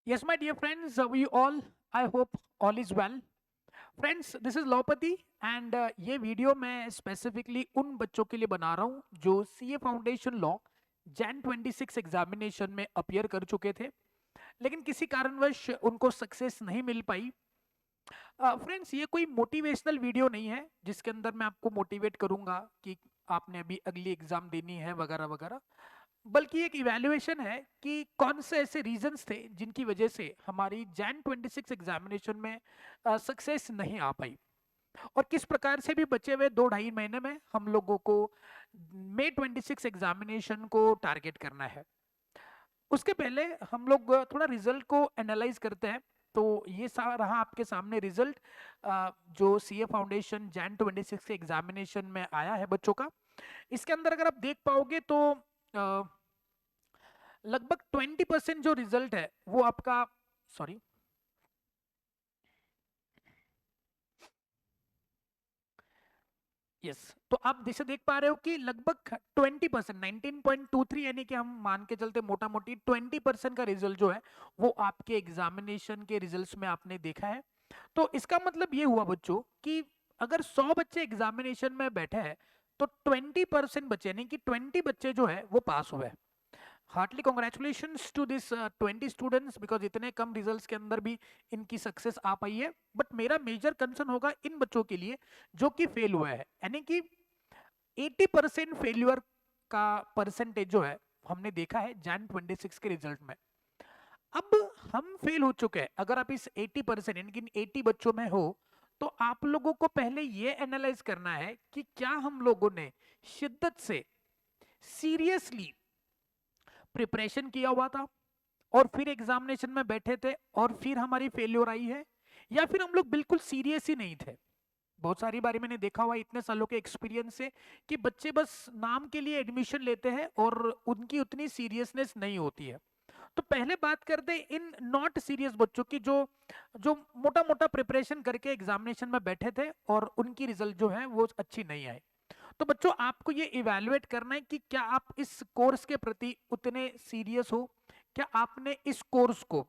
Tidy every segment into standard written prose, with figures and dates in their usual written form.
Yes, my dear friends, we all, I hope all is well. Friends this is Laupati and ये video मैं specifically उन बच्चों के लिए बना रहा हूँ जो CA foundation law Jan 26 examination में अपियर कर चुके थे लेकिन किसी कारणवश उनको सक्सेस नहीं मिल पाई। फ्रेंड्स ये कोई मोटिवेशनल वीडियो नहीं है जिसके अंदर मैं आपको मोटिवेट करूंगा कि आपने अभी अगली एग्जाम देनी है वगैरह वगैरह, बल्कि एक इवैल्यूएशन है कि कौन से ऐसे रीजंस थे जिनकी वजह से हमारी जैन 26 एग्जामिनेशन में सक्सेस नहीं आ पाई और किस प्रकार से भी बचे हुए 2-2.5 महीने में हम लोगों को मई 26 एग्जामिनेशन को टारगेट करना है। उसके पहले हम लोग थोड़ा रिजल्ट को एनालाइज करते हैं। तो ये रहा आपके सामने रिजल्ट जो सीए फाउंडेशन जैन 26 के एग्जामिनेशन में आया है बच्चों का। इसके अंदर अगर आप देख पाओगे तो लगभग 20% जो रिजल्ट है वो आपका, सॉरी, यस, तो आप जैसे देख पा रहे हो कि लगभग 20%, 19.23, यानी कि हम मान के चलते मोटा मोटी 20% का रिजल्ट जो है वो आपके एग्जामिनेशन के रिजल्ट्स में आपने देखा है। तो इसका मतलब ये हुआ बच्चों कि अगर 100 बच्चे एग्जामिनेशन में बैठे हैं तो 20% बच्चे यानी कि 20 बच्चे जो है वो पास हुए। Heartly congratulations to this 20 students, because इतने कम रिजल्ट्स के अंदर भी इनकी सक्सेस आ पाई है। बट मेरा मेजर कंसर्न होगा इन बच्चों के लिए जो कि फेल हुआ है, यानी कि 80% फेल्यूर का परसेंटेज जो है हमने देखा है जैन 26 के रिजल्ट में। अब हम फेल हो चुके हैं, अगर आप इस 80% यानी कि 80 बच्चों में हो तो आप लोगों को पहले ये एनालाइज करना है कि क्या हम लोगों ने शिद्दत से सीरियसली प्रिपरेशन किया हुआ था और फिर एग्जामिनेशन में बैठे थे और फिर हमारी फेल्योर आई है, या फिर हम लोग बिल्कुल सीरियस ही नहीं थे। बहुत सारी बारी मैंने देखा हुआ इतने सालों के एक्सपीरियंस से कि बच्चे बस नाम के लिए एडमिशन लेते हैं और उनकी उतनी सीरियसनेस नहीं होती है। तो पहले बात करते हैं इन नॉट सीरियस बच्चों की जो जो मोटा मोटा प्रिपरेशन करके एग्जामिनेशन में बैठे थे और उनकी रिजल्ट जो है वो अच्छी नहीं आई। तो बच्चों आपको ये इवैल्यूएट करना है कि क्या आप इस कोर्स के प्रति उतने सीरियस हो, क्या आपने इस कोर्स को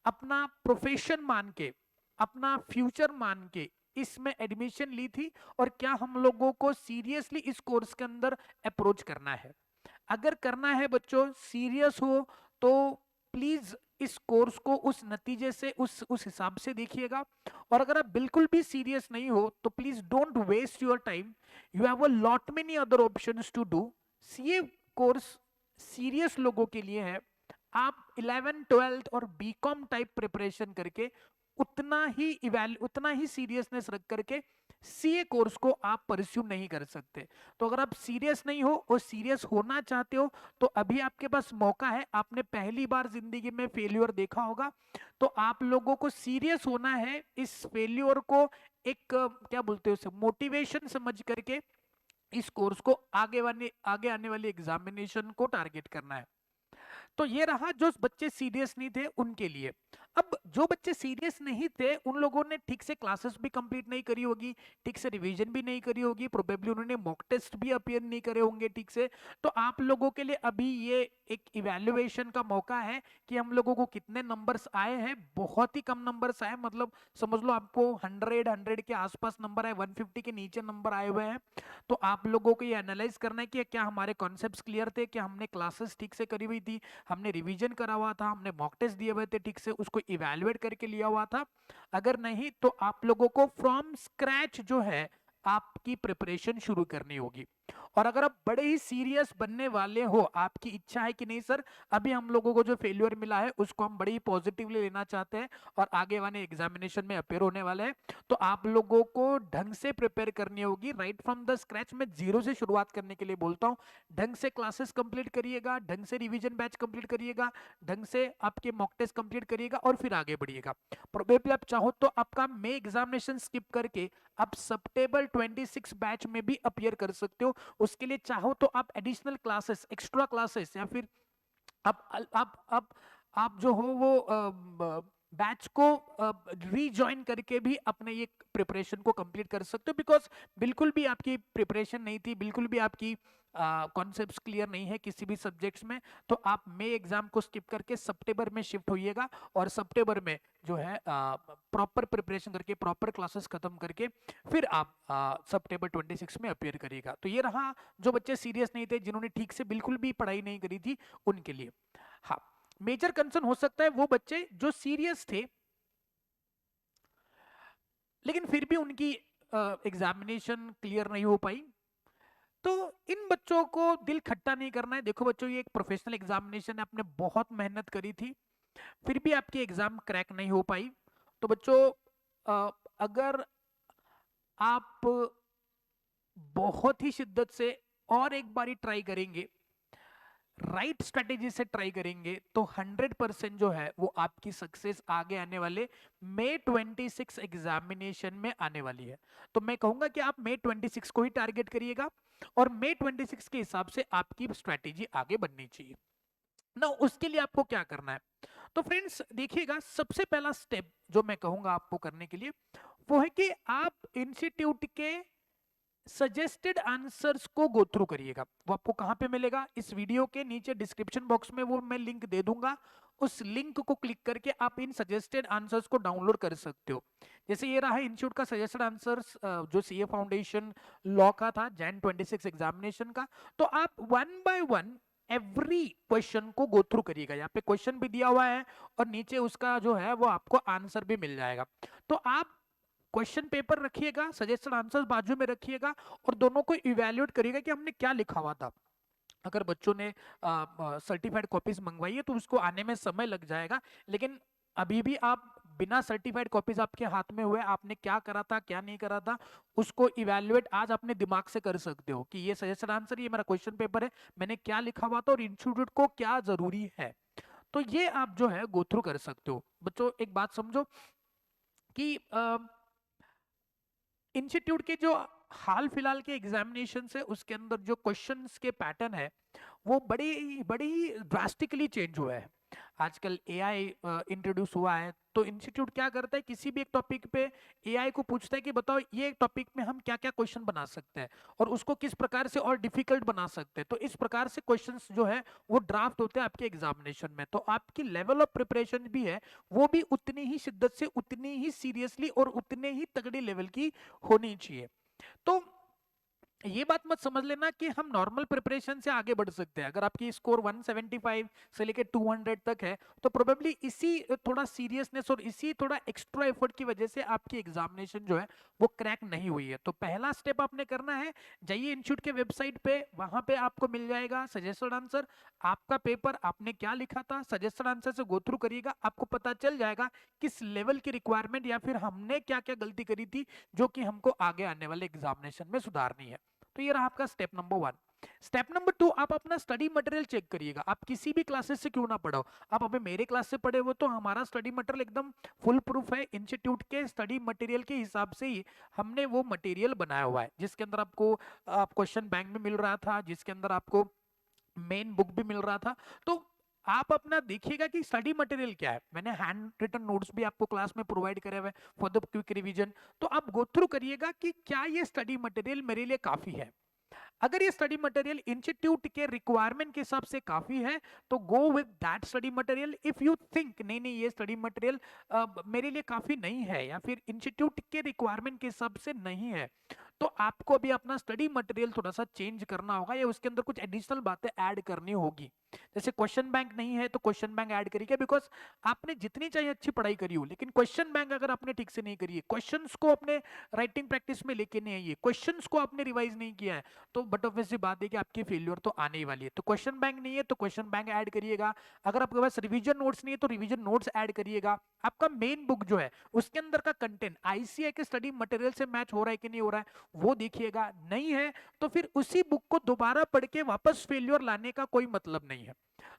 अपना प्रोफेशन मान के, अपना फ्यूचर मान के इसमें एडमिशन ली थी, और क्या हम लोगों को सीरियसली इस कोर्स के अंदर अप्रोच करना है। अगर करना है बच्चों, सीरियस हो, तो प्लीज इस कोर्स को उस नतीजे से उस हिसाब से देखिएगा। और अगर आप बिल्कुल भी सीरियस नहीं हो तो please don't waste your time, you have a lot many other options to do. CA course serious लोगों के लिए है। आप 11 12 और बीकॉम टाइप प्रिपरेशन करके उतना ही सीरियसनेस रख करके सीए कोर्स को आप परस्यू नहीं कर सकते। तो अगर आप सीरियस नहीं हो और सीरियस होना चाहते हो तो अभी आपके पास मौका है। आपने पहली बार जिंदगी में फेल्योर देखा होगा, तो आप लोगों को सीरियस होना है, इस फेल्योर को एक क्या बोलते हो मोटिवेशन समझ करके इस कोर्स को आगे आने वाली एग्जामिनेशन को टारगेट करना है। तो ये रहा जो बच्चे सीरियस नहीं थे उनके लिए। अब जो बच्चे सीरियस नहीं थे उन लोगों ने ठीक से क्लासेस भी कंप्लीट नहीं करी होगी, ठीक से रिवीजन भी नहीं करी होगी, प्रोबेबली उन्होंने मॉक टेस्ट भी अपीयर नहीं करे होंगे ठीक से। तो आप लोगों के लिए अभी ये एक इवैल्यूएशन का मौका है कि हम लोगों को कितने नंबर्स आए हैं। बहुत ही कम नंबर्स आए, मतलब समझ लो आपको 100 के आसपास नंबर आए, 150 के नीचे नंबर आए हुए हैं। तो आप लोगों को ये एनालाइज करना है कि क्या हमारे कॉन्सेप्ट्स क्लियर थे, क्या हमने क्लासेस ठीक से करी हुई थी, हमने रिवीजन करा हुआ था, हमने मॉक टेस्ट दिए हुए थे ठीक से, उसको इवैल्यूएट करके लिया हुआ था। अगर नहीं तो आप लोगों को फ्रॉम स्क्रैच जो है आपकी प्रिपरेशन शुरू करनी होगी। और अगर आप बड़े ही सीरियस बनने वाले हो, आपकी इच्छा है कि नहीं सर अभी हम लोगों को जो फेल्योर मिला है उसको हम बड़ी ही पॉजिटिवली लेना चाहते हैं और आगे वाले एग्जामिनेशन में अपेयर होने वाले हैं, तो आप लोगों को ढंग से प्रिपेयर करनी होगी। राइट फ्रॉम द स्क्रैच में जीरो से शुरुआत करने के लिए बोलता हूं। ढंग से क्लासेस कंप्लीट करिएगा, ढंग से रिवीजन बैच कंप्लीट करिएगा, ढंग से आपके मॉक टेस्ट कंप्लीट करिएगा और फिर आगे बढ़िएगा। प्रोबेबली आप चाहो तो आपका मे एग्जामिनेशन स्किप करके आप सितंबर 26 बैच में भी अपीयर कर सकते हो। उसके लिए चाहो तो आप एडिशनल क्लासेस, एक्स्ट्रा क्लासेस, या फिर आप जो हो वो बैच को रीजॉइन करके भी अपने ये प्रिपरेशन को कंप्लीट कर सकते हो। बिकॉज बिल्कुल भी आपकी प्रिपरेशन नहीं थी, बिल्कुल भी आपकी कॉन्सेप्ट्स क्लियर नहीं है किसी भी सब्जेक्ट्स में, तो आप मई एग्जाम को स्किप करके सितंबर में शिफ्ट होइएगा और सितंबर में जो है प्रॉपर प्रिपरेशन करके प्रॉपर क्लासेस खत्म करके फिर आप सितंबर 26 में अपीयर करिएगा। तो ये रहा जो बच्चे सीरियस नहीं थे, जिन्होंने ठीक से बिल्कुल भी पढ़ाई नहीं करी थी उनके लिए। हाँ, मेजर कंसर्न हो सकता है वो बच्चे जो सीरियस थे लेकिन फिर भी उनकी एग्जामिनेशन क्लियर नहीं हो पाई, तो इन बच्चों को दिल खट्टा नहीं करना है। देखो बच्चों, ये एक प्रोफेशनल एग्जामिनेशन है, आपने बहुत मेहनत करी थी, फिर भी आपकी एग्जाम क्रैक नहीं हो पाई। तो बच्चों अगर आप बहुत ही शिद्दत से और एक बारी ट्राई करेंगे, राइट स्ट्रेटेजी से ट्राई करेंगे, तो 100% जो है वो आपकी सक्सेस आगे आने वाले मई 26 एग्जामिनेशन में आने वाली है। तो मैं कहूंगा कि आप मई 26 को ही टारगेट करिएगा और मई 26 के हिसाब से आपकी स्ट्रेटेजी आगे बढ़नी चाहिए ना। उसके लिए आपको क्या करना है, तो फ्रेंड्स देखिएगा, सबसे पहला स्टेप जो मैं कहूंगा आपको करने के लिए वो है कि आप इंस्टीट्यूट के सजेस्टेड आंसर्स को गो थ्रू करिएगा। वो आपको कहां पे मिलेगा, इस वीडियो के नीचे डिस्क्रिप्शन बॉक्स में वो मैं लिंक दे दूंगा, उस लिंक को क्लिक करके आप इन सजेस्टेड आंसर्स को डाउनलोड कर सकते हो। जैसे ये रहा इंस्टीट्यूट का सजेस्टेड आंसर्स जो सीए फाउंडेशन लॉ का था जैन 26 एग्जामिनेशन का, तो आप 1 बाय 1 एवरी क्वेश्चन को गो थ्रू करिएगा। यहाँ पे क्वेश्चन भी दिया हुआ है और नीचे उसका जो है वो आपको आंसर भी मिल जाएगा। तो आप क्वेश्चन पेपर रखिएगा, सजेस्टेड आंसर्स बाजू में रखिएगा और दोनों को इवैल्यूएट करिएगा कि हमने क्या लिखा हुआ था। अगर बच्चों ने सर्टिफाइड कॉपीज मंगवाई है तो उसको आने में समय लग जाएगा, लेकिन अभी भी आप बिना सर्टिफाइड कॉपीज आपके हाथ में हुए आपने क्या करा था क्या नहीं करा था उसको इवैल्यूएट आज अपने दिमाग से कर सकते हो कि ये सजेस्टेड आंसर, ये मेरा क्वेश्चन पेपर है, मैंने क्या लिखा हुआ था और इंस्टीट्यूट को क्या जरूरी है। तो ये आप जो है गो थ्रू कर सकते हो। बच्चों एक बात समझो कि इंस्टीट्यूट के जो हाल फिलहाल के एग्जामिनेशन है उसके अंदर जो क्वेश्चंस के पैटर्न है वो बड़ी ही ड्रास्टिकली चेंज हुआ है। आजकल एआई इंट्रोड्यूस हुआ है, तो इंस्टीट्यूट क्या करता है, किसी भी एक टॉपिक पे एआई को पूछता है कि बताओ ये टॉपिक में हम क्या क्या क्वेश्चन बना सकते हैं और उसको किस प्रकार से और डिफिकल्ट बना सकते हैं। तो इस प्रकार से क्वेश्चंस जो है वो ड्राफ्ट होते हैं आपके एग्जामिनेशन में। तो आपकी लेवल ऑफ प्रिपरेशन भी है वो भी उतनी ही शिद्दत से, उतनी ही सीरियसली और उतने ही तगड़ी लेवल की होनी चाहिए। तो ये बात मत समझ लेना कि हम नॉर्मल प्रिपरेशन से आगे बढ़ सकते हैं। अगर आपकी स्कोर 175 से लेके 200 तक है तो प्रोबेबली इसी थोड़ा सीरियसनेस और इसी थोड़ा एक्स्ट्रा एफर्ट की वजह से आपकी एग्जामिनेशन जो है वो क्रैक नहीं हुई है। तो पहला स्टेप आपने करना है, जाइए इंस्टीट्यूट के वेबसाइट पे, वहां पे आपको मिल जाएगा सजेस्टेड आंसर, आपका पेपर आपने क्या लिखा था सजेस्टेड आंसर से गो थ्रू करिएगा, आपको पता चल जाएगा किस लेवल की रिक्वायरमेंट या फिर हमने क्या क्या गलती करी थी जो कि हमको आगे आने वाले एग्जामिनेशन में सुधारनी है। तो ये रहा आपका स्टेप नंबर 1। स्टेप नंबर 2, आप अपना स्टडी मटेरियल चेक करिएगा। आप किसी भी क्लासेस से क्यों ना पढ़ो, आप अभी मेरे क्लास से पढ़े हो तो हमारा स्टडी मटेरियल एकदम फुल प्रूफ है। इंस्टीट्यूट के स्टडी मटेरियल के हिसाब से ही हमने वो मटेरियल बनाया हुआ है, जिसके अंदर आपको क्वेश्चन बैंक में मिल रहा था, जिसके अंदर आपको मेन बुक भी मिल रहा था। तो आप अपना देखिएगा कि स्टडी मटेरियल क्या है। मैंने हैंड रिटन नोट्स भी आपको क्लास में प्रोवाइड करे हुए फॉर द क्विक रिवीजन। तो आप गो थ्रू करिएगा कि क्या ये स्टडी मटेरियल मेरे लिए काफी है। अगर ये स्टडी मटेरियल इंस्टीट्यूट के रिक्वायरमेंट के हिसाब से काफी है तो go with that study material. If you think नहीं ये स्टडी मटेरियल मेरे लिए काफी नहीं है या फिर इंस्टीट्यूट के रिक्वायरमेंट के हिसाब से नहीं है, तो आपको भी अपना स्टडी मटेरियल थोड़ा सा चेंज करना होगा या उसके अंदर कुछ एडिशनल बातें ऐड करनी होगी। जैसे क्वेश्चन बैंक नहीं है तो क्वेश्चन बैंक ऐड करिए, बिकॉज आपने जितनी चाहिए अच्छी पढ़ाई करी हो लेकिन क्वेश्चन बैंक अगर आपने ठीक से नहीं करी है, क्वेश्चंस को अपने राइटिंग प्रैक्टिस में लेके नहीं आइए, क्वेश्चंस को आपने रिवाइज नहीं किया है, तो बट ऑब्वियसली बात है कि आपकी फेलियर तो आने ही वाली है। तो क्वेश्चन बैंक नहीं है तो क्वेश्चन बैंक ऐड करिएगा। अगर आपके पास रिवीजन नोट्स नहीं है तो रिवीजन नोट्स ऐड करिएगा। आपका मेन बुक जो है उसके अंदर का कंटेंट आईसीआई के स्टडी मटेरियल से मैच हो रहा है कि नहीं हो रहा है वो देखिएगा। नहीं है तो फिर उसी बुक को दोबारा पढ़ के वापस फेलियर लाने का कोई मतलब नहीं है।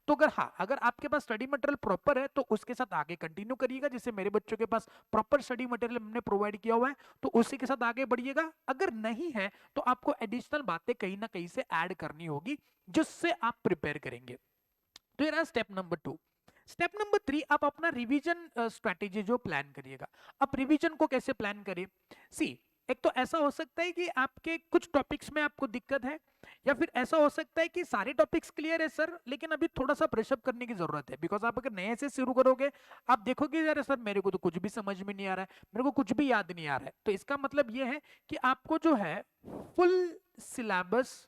तो अगर आपके पास स्टडी मटेरियल प्रॉपर है तो उसके साथ आगे कंटिन्यू करिएगा। जैसे मेरे बच्चों के पास प्रॉपर स्टडी मटेरियल हमने प्रोवाइड किया हुआ है तो उसी के साथ आगे बढ़िएगा। अगर नहीं है तो आपको एडिशनल बातें कहीं ना कहीं से ऐड करनी होगी जिससे आप प्रिपेयर करेंगे। तो ये रहा स्टेप नंबर 2। स्टेप नंबर 3, आप अपना रिवीजन स्ट्रेटेजी जो प्लान करिएगा। अब रिवीजन को कैसे प्लान करें, सी एक तो ऐसा हो सकता है कि आपके कुछ टॉपिक्स में आपको दिक्कत है, या फिर ऐसा हो सकता है कि सारे टॉपिक्स क्लियर है सर, लेकिन अभी थोड़ा सा ब्रशअप करने की जरूरत है। बिकॉज आप अगर नए से शुरू करोगे, आप देखोगे यार सर मेरे को तो कुछ भी समझ में नहीं आ रहा है, मेरे को कुछ भी याद नहीं आ रहा है। तो इसका मतलब ये है कि आपको जो है फुल सिलेबस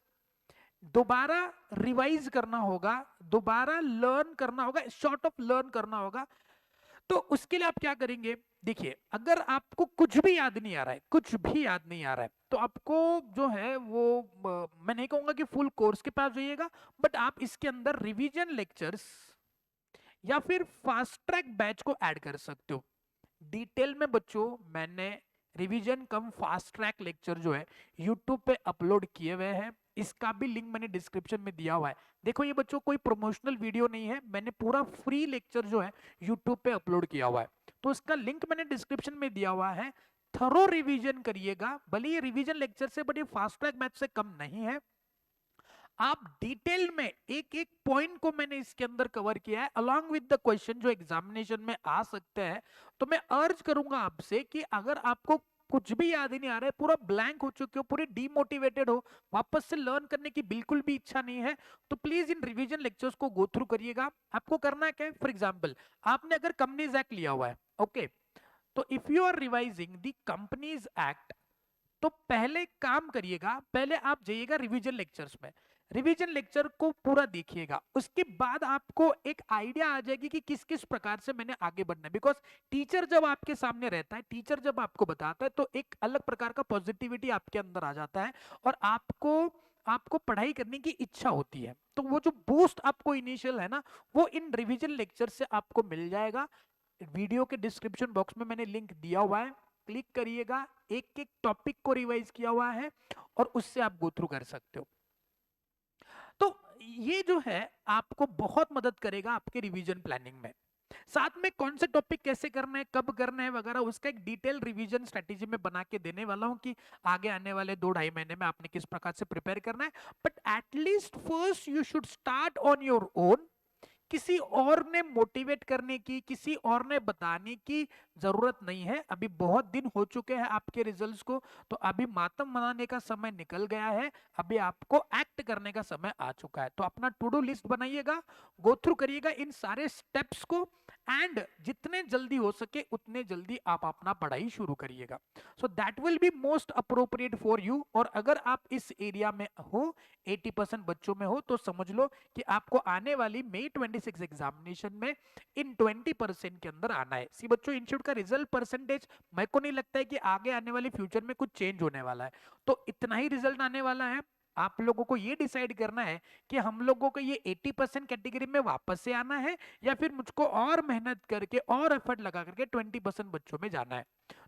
दोबारा रिवाइज करना होगा, दोबारा लर्न करना होगा, शॉर्ट ऑफ लर्न करना होगा। तो उसके लिए आप क्या करेंगे, देखिए अगर आपको कुछ भी याद नहीं आ रहा है, कुछ भी याद नहीं आ रहा है, तो आपको जो है वो मैं नहीं कहूंगा कि फुल कोर्स के पास जाइएगा, बट आप इसके अंदर रिवीजन लेक्चर्स या फिर फास्ट ट्रैक बैच को ऐड कर सकते हो। डिटेल में बच्चों मैंने revision come fast track lecture जो है यूट्यूब पे अपलोड किए हुए हैं, इसका भी लिंक मैंने डिस्क्रिप्शन में दिया हुआ है। देखो ये बच्चों कोई प्रमोशनल वीडियो नहीं है, मैंने पूरा फ्री लेक्चर जो है यूट्यूब पे अपलोड किया हुआ है, तो इसका लिंक मैंने डिस्क्रिप्शन में दिया हुआ है। थरो रिवीजन करिएगा, भले ये रिवीजन लेक्चर से बट ये फास्ट ट्रैक मैथ से कम नहीं है। आप डिटेल में एक एक पॉइंट को मैंने इसके अंदर कवर किया है अलॉन्ग विद द क्वेश्चन जो एग्जामिनेशन में आ सकते हैं। तो मैं अर्ज करूंगा आपसे कि अगर आपको कुछ भी याद ही नहीं आ रहा है, पूरा ब्लैंक हो चुके हो, पूरे डीमोटिवेटेड हो, वापस से लर्न करने की बिल्कुल भी इच्छा नहीं है, तो प्लीज इन रिवीजन लेक्चर्स को गो थ्रू करिएगा। आपको करना क्या है, फॉर एग्जांपल आपने अगर कंपनीज एक्ट लिया हुआ है, ओके, तो if you are revising the companies act, तो पहले काम करिएगा, पहले आप जाइएगा रिवीजन लेक्चर्स में, रिवीजन लेक्चर को पूरा देखिएगा, उसके बाद आपको एक आइडिया आ जाएगी कि किस किस प्रकार से मैंने आगे बढ़ना है। बिकॉज टीचर जब आपके सामने रहता है, टीचर जब आपको बताता है, तो एक अलग प्रकार का पॉजिटिविटी आपके अंदर आ जाता है और आपको आपको पढ़ाई करने की इच्छा होती है। तो वो जो बूस्ट आपको इनिशियल है ना, वो इन रिवीजन लेक्चर से आपको मिल जाएगा। वीडियो के डिस्क्रिप्शन बॉक्स में मैंने लिंक दिया हुआ है, क्लिक करिएगा, एक एक टॉपिक को रिवाइज किया हुआ है और उससे आप गो थ्रू कर सकते हो। तो ये जो है आपको बहुत मदद करेगा आपके रिवीजन प्लानिंग में। साथ में कौन से टॉपिक कैसे करना है, कब करना है वगैरह, उसका एक डिटेल रिवीजन स्ट्रेटेजी में बना के देने वाला हूं कि आगे आने वाले 2-2.5 महीने में आपने किस प्रकार से प्रिपेयर करना है। But at least first you should start on your own. किसी और ने मोटिवेट करने की, किसी और ने बताने की जरूरत नहीं है। अभी बहुत दिन हो चुके हैं आपके रिजल्ट्स को, तो अभी मातम मनाने का समय निकल गया है, अभी आपको एक्ट करने का समय आ चुका है। तो अपना टू डू लिस्ट बनाइएगा, गो थ्रू करिएगा इन सारे स्टेप्स को, एंड जितने जल्दी हो सके उतने जल्दी आप अपना पढ़ाई शुरू करिएगा। So that will be most appropriate for you. और अगर आप इस एरिया में हो, 80% बच्चों में हो, तो समझ लो कि आपको आने वाली मई 26 एग्जामिनेशन में इन 20% के अंदर आना है। सी बच्चों, इंस्टीट्यूट का रिजल्ट परसेंटेज मेरे को नहीं लगता है कि आगे आने वाले फ्यूचर में कुछ चेंज होने वाला है, तो इतना ही रिजल्ट आने वाला है। आप लोगों को ये डिसाइड करना है कि हम लोगों को ये 80% कैटेगरी में वापस से आना है, या फिर मुझको और मेहनत करके और एफर्ट लगा करके 20% बच्चों में जाना है।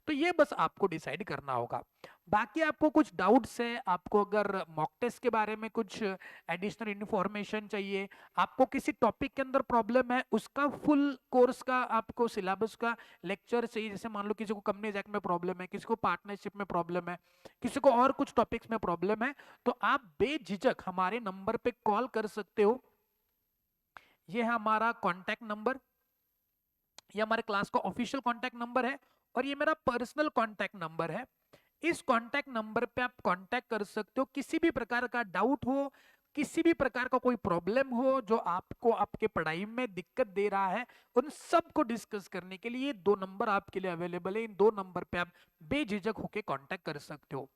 तो ये बस आपको डिसाइड करना होगा। बाकी आपको कुछ डाउट्स है, आपको अगर मॉक टेस्ट के बारे में कुछ एडिशनल इन्फॉर्मेशन चाहिए, आपको किसी टॉपिक के अंदर प्रॉब्लम है, उसका फुल कोर्स का आपको सिलेबस का लेक्चर चाहिए, जैसे मान लो किसी को कंपनीज एक्ट में प्रॉब्लम है, किसी को पार्टनरशिप में प्रॉब्लम है, किसी को और कुछ टॉपिक्स में प्रॉब्लम है, तो आप बेझिझक हमारे नंबर पे कॉल कर सकते हो। ये है हमारा कॉन्टैक्ट नंबर, ये हमारे क्लास का ऑफिशियल कॉन्टैक्ट नंबर है, और ये मेरा पर्सनल कॉन्टैक्ट नंबर है। इस कॉन्टैक्ट नंबर पे आप कॉन्टैक्ट कर सकते हो, किसी भी प्रकार का डाउट हो, किसी भी प्रकार का कोई प्रॉब्लम हो जो आपको आपके पढ़ाई में दिक्कत दे रहा है, उन सब को डिस्कस करने के लिए 2 नंबर आपके लिए अवेलेबल है। इन 2 नंबर पे आप बेझिझक होकर कॉन्टैक्ट कर सकते हो।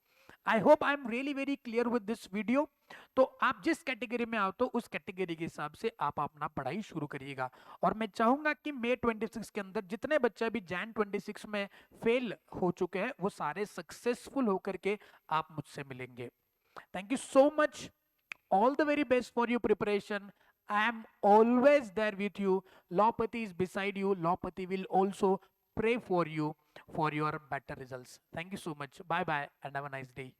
I hope I am really very clear with this video. तो आप जिस कैटेगरी में आओ, तो उस कैटेगरी के हिसाब से आप अपना पढ़ाई शुरू करिएगा। और मैं चाहूंगा कि मई 26 के अंदर जितने बच्चे अभी जैन 26 में फेल हो चुके हैं, वो सारे सक्सेसफुल होकर के आप मुझसे मिलेंगे। Thank you so much, all the very best for your preparation. I am always there with you. Lawpati is beside you. Lawpati will also pray for you for your better results. Thank you so much. Bye bye and have a nice day.